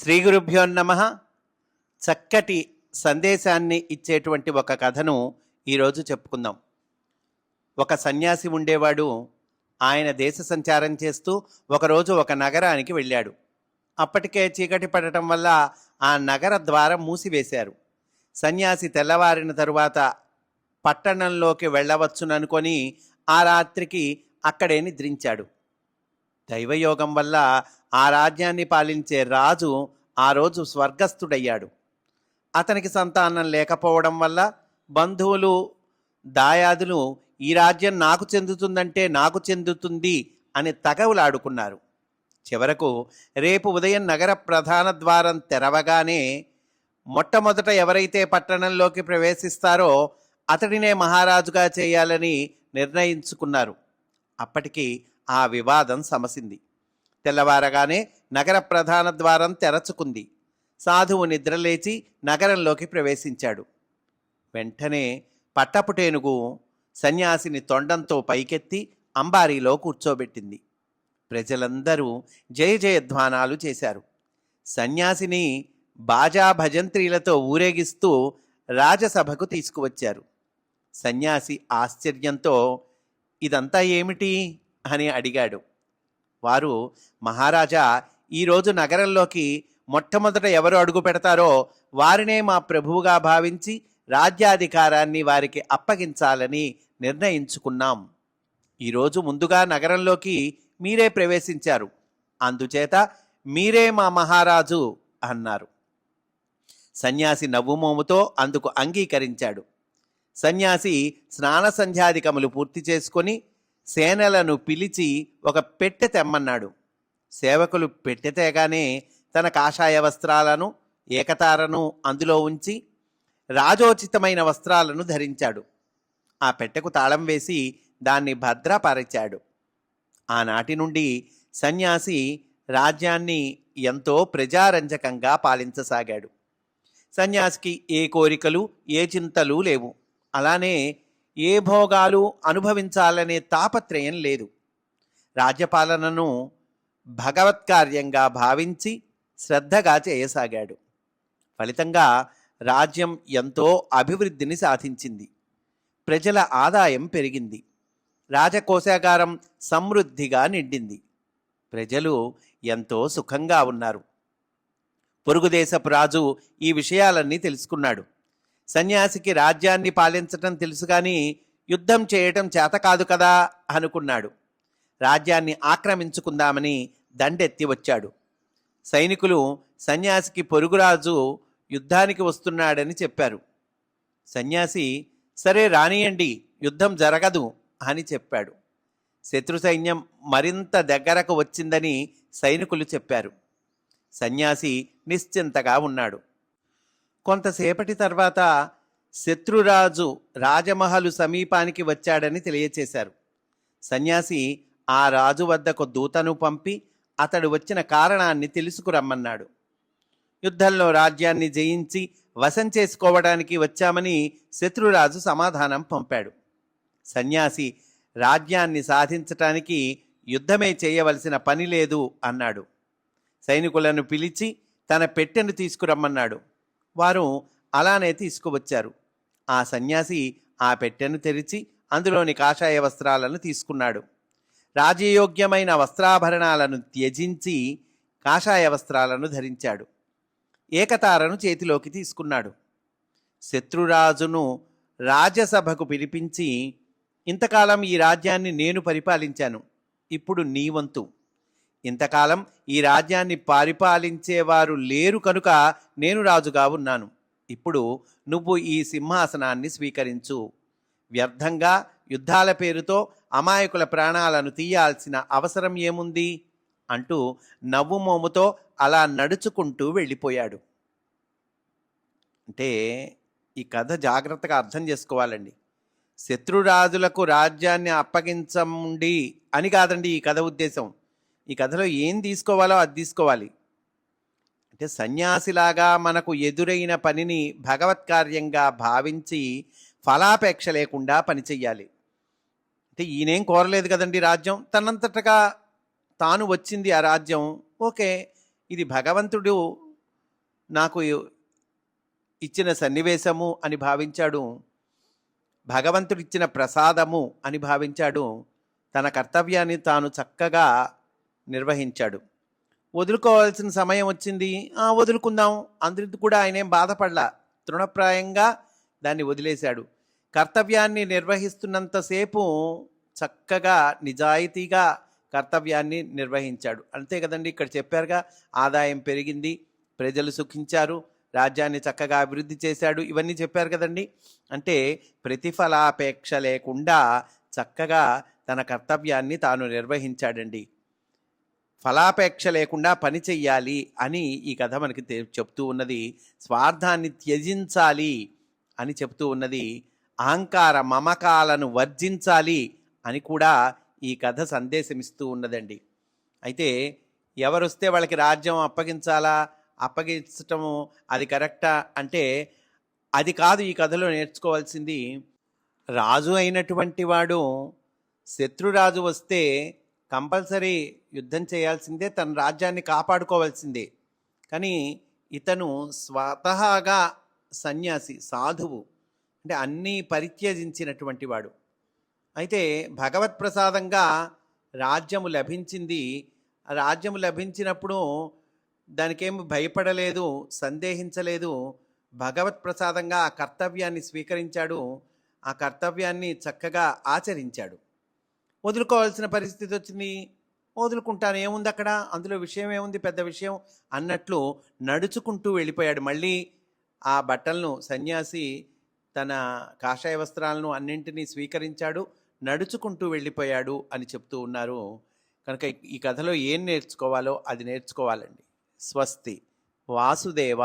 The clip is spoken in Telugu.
శ్రీ గురుభ్యో నమః. చక్కటి సందేశాన్ని ఇచ్చేటువంటి ఒక కథను ఈరోజు చెప్పుకుందాం. ఒక సన్యాసి ఉండేవాడు. ఆయన దేశ సంచారం చేస్తూ ఒకరోజు ఒక నగరానికి వెళ్ళాడు. అప్పటికే చీకటి పడటం వల్ల ఆ నగర ద్వారం మూసివేశారు. సన్యాసి తెల్లవారిన తరువాత పట్టణంలోకి వెళ్ళవచ్చుననుకొని ఆ రాత్రికి అక్కడే నిద్రించాడు. దైవయోగం వల్ల ఆ రాజ్యాన్ని పాలించే రాజు ఆ రోజు స్వర్గస్థుడయ్యాడు. అతనికి సంతానం లేకపోవడం వల్ల బంధువులు దాయాదులు ఈ రాజ్యం నాకు చెందుతుందంటే నాకు చెందుతుంది అని తగవులాడుకున్నారు. చివరకు రేపు ఉదయం నగర ప్రధాన ద్వారం తెరవగానే మొట్టమొదట ఎవరైతే పట్టణంలోకి ప్రవేశిస్తారో అతడినే మహారాజుగా చేయాలని నిర్ణయించుకున్నారు. అప్పటికి ఆ వివాదం సమసింది. తెల్లవారగానే నగర ప్రధాన ద్వారం తెరచుకుంది. సాధువు నిద్రలేచి నగరంలోకి ప్రవేశించాడు. వెంటనే పట్టపుటేనుగు సన్యాసిని తొండంతో పైకెత్తి అంబారీలో కూర్చోబెట్టింది. ప్రజలందరూ జయ జయధ్వానాలు చేశారు. సన్యాసిని బాజా భజంత్రీలతో ఊరేగిస్తూ రాజసభకు తీసుకువచ్చారు. సన్యాసి ఆశ్చర్యంతో ఇదంతా ఏమిటి అని అడిగాడు. వారు, మహారాజా, ఈరోజు నగరంలోకి మొట్టమొదట ఎవరు అడుగు పెడతారో వారినే మా ప్రభువుగా భావించి రాజ్యాధికారాన్ని వారికి అప్పగించాలని నిర్ణయించుకున్నాం. ఈరోజు ముందుగా నగరంలోకి మీరే ప్రవేశించారు, అందుచేత మీరే మా మహారాజు అన్నారు. సన్యాసి నవ్వుమోముతో అందుకు అంగీకరించాడు. సన్యాసి స్నాన సంధ్యాధికములు పూర్తి చేసుకొని సేనలను పిలిచి ఒక పెట్టె తెమ్మన్నాడు. సేవకులు పెట్టె తేగానే తన కాషాయ వస్త్రాలను ఏకతారను అందులో ఉంచి రాజోచితమైన వస్త్రాలను ధరించాడు. ఆ పెట్టెకు తాళం వేసి దాన్ని భద్రపరిచాడు. ఆనాటి నుండి సన్యాసి రాజ్యాన్ని ఎంతో ప్రజారంజకంగా పాలించసాగాడు. సన్యాసికి ఏ కోరికలు ఏ చింతలు లేవు. అలానే ఏ భోగాలు అనుభవించాలనే తాపత్రయం లేదు. రాజ్యపాలనను భగవత్కార్యంగా భావించి శ్రద్ధగా చేయసాగాడు. ఫలితంగా రాజ్యం ఎంతో అభివృద్ధిని సాధించింది. ప్రజల ఆదాయం పెరిగింది. రాజకోశాగారం సమృద్ధిగా నిండింది. ప్రజలు ఎంతో సుఖంగా ఉన్నారు. పొరుగుదేశపు రాజు ఈ విషయాలన్నీ తెలుసుకున్నాడు. సన్యాసికి రాజ్యాన్ని పాలించటం తెలుసు కానీ యుద్ధం చేయటం చేత కాదు కదా అనుకున్నాడు. రాజ్యాన్ని ఆక్రమించుకుందామని దండెత్తి వచ్చాడు. సైనికులు సన్యాసికి పొరుగురాజు యుద్ధానికి వస్తున్నాడని చెప్పారు. సన్యాసి, సరే రానియండి, యుద్ధం జరగదు అని చెప్పాడు. శత్రు సైన్యం మరింత దగ్గరకు వచ్చిందని సైనికులు చెప్పారు. సన్యాసి నిశ్చింతగా ఉన్నాడు. కొంతసేపటి తర్వాత శత్రురాజు రాజమహలు సమీపానికి వచ్చాడని తెలియచేశారు. సన్యాసి ఆ రాజు వద్దకు దూతను పంపి అతడు వచ్చిన కారణాన్ని తెలుసుకురమ్మన్నాడు. యుద్ధంలో రాజ్యాన్ని జయించి వశం చేసుకోవడానికి వచ్చామని శత్రురాజు సమాధానం పంపాడు. సన్యాసి రాజ్యాన్ని సాధించటానికి యుద్ధమే చేయవలసిన పని లేదు అన్నాడు. సైనికులను పిలిచి తన పెట్టెను తీసుకురమ్మన్నాడు. వారు అలానే తీసుకువచ్చారు. ఆ సన్యాసి ఆ పెట్టెను తెరిచి అందులోని కాషాయ వస్త్రాలను తీసుకున్నాడు. రాజయోగ్యమైన వస్త్రాభరణాలను త్యజించి కాషాయ వస్త్రాలను ధరించాడు. ఏకతారను చేతిలోకి తీసుకున్నాడు. శత్రురాజును రాజసభకు పిలిపించి, ఇంతకాలం ఈ రాజ్యాన్ని నేను పరిపాలించాను, ఇప్పుడు నీ వంతు. ఇంతకాలం ఈ రాజ్యాన్ని పరిపాలించేవారు లేరు కనుక నేను రాజుగా ఉన్నాను. ఇప్పుడు నువ్వు ఈ సింహాసనాన్ని స్వీకరించు. వ్యర్థంగా యుద్ధాల పేరుతో అమాయకుల ప్రాణాలను తీయాల్సిన అవసరం ఏముంది అంటూ నవ్వుమోముతో అలా నడుచుకుంటూ వెళ్ళిపోయాడు. అంటే ఈ కథ జాగ్రత్తగా అర్థం చేసుకోవాలండి. శత్రురాజులకు రాజ్యాన్ని అప్పగించండి అని కాదండి ఈ కథ ఉద్దేశం. ఈ కథలో ఏం తీసుకోవాలో అది తీసుకోవాలి. అంటే సన్యాసిలాగా మనకు ఎదురైన పనిని భగవత్కార్యంగా భావించి ఫలాపేక్ష లేకుండా పనిచెయ్యాలి. అంటే ఈయనేం కోరలేదు కదండి రాజ్యం, తనంతటగా తాను వచ్చింది ఆ రాజ్యం. ఓకే, ఇది భగవంతుడు నాకు ఇచ్చిన సన్నివేశము అని భావించాడు, భగవంతుడిచ్చిన ప్రసాదము అని భావించాడు. తన కర్తవ్యాన్ని తాను చక్కగా నిర్వహించాడు. వదులుకోవాల్సిన సమయం వచ్చింది, వదులుకుందాం, అందుకు కూడా ఆయనేం బాధపడలా, తృణప్రాయంగా దాన్ని వదిలేశాడు. కర్తవ్యాన్ని నిర్వహిస్తున్నంతసేపు చక్కగా నిజాయితీగా కర్తవ్యాన్ని నిర్వహించాడు. అంతే కదండి, ఇక్కడ చెప్పారుగా, ఆదాయం పెరిగింది, ప్రజలు సుఖించారు, రాజ్యాన్ని చక్కగా అభివృద్ధి చేశాడు, ఇవన్నీ చెప్పారు కదండి. అంటే ప్రతిఫలాపేక్ష లేకుండా చక్కగా తన కర్తవ్యాన్ని తాను నిర్వహించాడండి. ఫలాపేక్ష లేకుండా పని చెయ్యాలి అని ఈ కథ మనకి చెప్తూ ఉన్నది. స్వార్థాన్ని త్యజించాలి అని చెప్తూ ఉన్నది. అహంకార మమకాలను వర్జించాలి అని కూడా ఈ కథ సందేశమిస్తూ ఉన్నదండి. అయితే ఎవరొస్తే వాళ్ళకి రాజ్యం అప్పగించాలా, అప్పగించటము అది కరెక్టా అంటే అది కాదు ఈ కథలో నేర్చుకోవాల్సింది. రాజు అయినటువంటి వాడు శత్రురాజు వస్తే కంపల్సరీ యుద్ధం చేయాల్సిందే, తన రాజ్యాన్ని కాపాడుకోవాల్సిందే. కానీ ఇతను స్వతహాగా సన్యాసి, సాధువు, అంటే అన్నీ పరిత్యజించినటువంటి వాడు. అయితే భగవత్ ప్రసాదంగా రాజ్యము లభించింది. రాజ్యము లభించినప్పుడు దానికేమి భయపడలేదు, సందేహించలేదు. భగవత్ ప్రసాదంగా ఆ కర్తవ్యాన్ని స్వీకరించాడు, ఆ కర్తవ్యాన్ని చక్కగా ఆచరించాడు. వదులుకోవాల్సిన పరిస్థితి వచ్చింది, వదులుకుంటాను, ఏముంది అక్కడ, అందులో విషయం ఏముంది, పెద్ద విషయం అన్నట్లు నడుచుకుంటూ వెళ్ళిపోయాడు. మళ్ళీ ఆ బట్టలను, సన్యాసి తన కాషాయ వస్త్రాలను అన్నింటినీ స్వీకరించాడు, నడుచుకుంటూ వెళ్ళిపోయాడు అని చెప్తూ ఉన్నారు. కనుక ఈ కథలో ఏం నేర్చుకోవాలో అది నేర్చుకోవాలండి. స్వస్తి. వాసుదేవ.